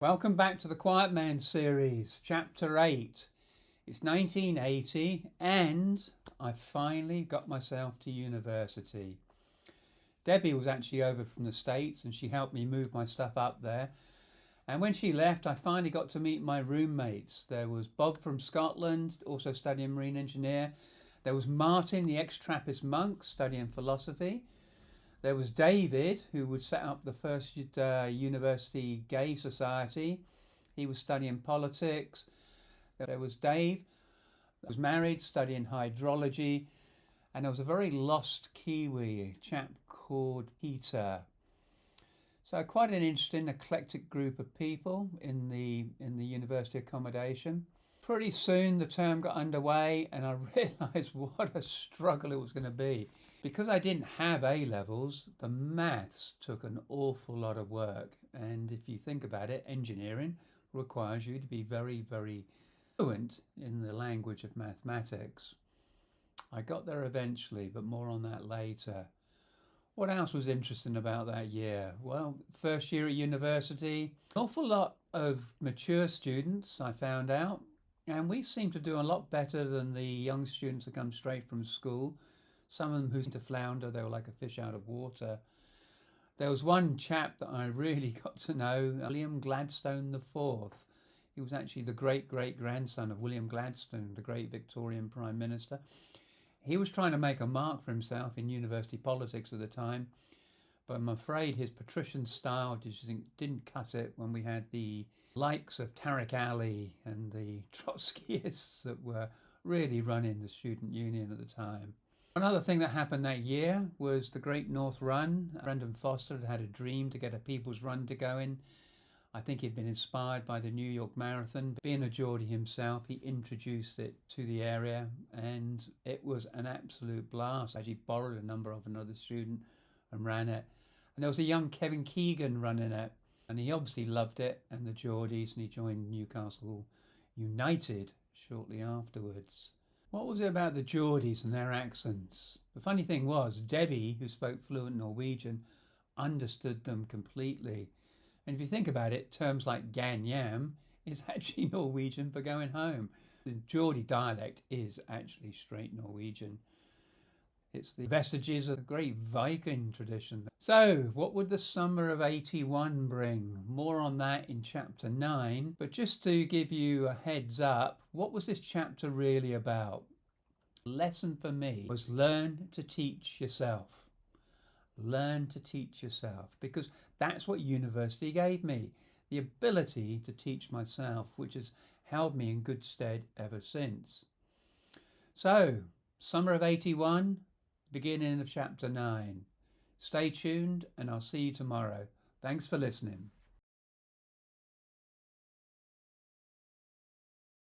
Welcome back to the Quiet Man series, Chapter 8. It's 1980 and I finally got myself to university. Debbie was actually over from the States and she helped me move my stuff up there. And when she left, I finally got to meet my roommates. There was Bob from Scotland, also studying marine engineer. There was Martin, the ex-Trappist monk, studying philosophy. There was David, who would set up the first university gay society. He was studying politics. There was Dave, who was married, studying hydrology. And there was a very lost Kiwi, a chap called Peter. So quite an interesting, eclectic group of people in the university accommodation. Pretty soon the term got underway and I realised what a struggle it was going to be. Because I didn't have A-levels, the maths took an awful lot of work. And if you think about it, engineering requires you to be very, very fluent in the language of mathematics. I got there eventually, but more on that later. What else was interesting about that year? Well, first year at university, an awful lot of mature students, I found out. And we seemed to do a lot better than the young students that come straight from school. Some of them who seemed to flounder, they were like a fish out of water. There was one chap that I really got to know, William Gladstone IV. He was actually the great-great-grandson of William Gladstone, the great Victorian Prime Minister. He was trying to make a mark for himself in university politics at the time, but I'm afraid his patrician style just didn't cut it when we had the likes of Tariq Ali and the Trotskyists that were really running the student union at the time. Another thing that happened that year was the Great North Run. Brendan Foster had a dream to get a people's run to going. I think he'd been inspired by the New York Marathon. Being a Geordie himself, he introduced it to the area and it was an absolute blast. I actually borrowed a number of another student and ran it. And there was a young Kevin Keegan running it and he obviously loved it and the Geordies, and he joined Newcastle United shortly afterwards. What was it about the Geordies and their accents? The funny thing was, Debbie, who spoke fluent Norwegian, understood them completely. And if you think about it, terms like gan yam is actually Norwegian for going home. The Geordie dialect is actually straight Norwegian. It's the vestiges of the great Viking tradition. So, what would the summer of 81 bring? More on that in chapter 9. But just to give you a heads up, what was this chapter really about? The lesson for me was learn to teach yourself. Learn to teach yourself, because that's what university gave me. The ability to teach myself, which has held me in good stead ever since. So, summer of 81. Beginning of chapter 9. Stay tuned and I'll see you tomorrow. Thanks for listening.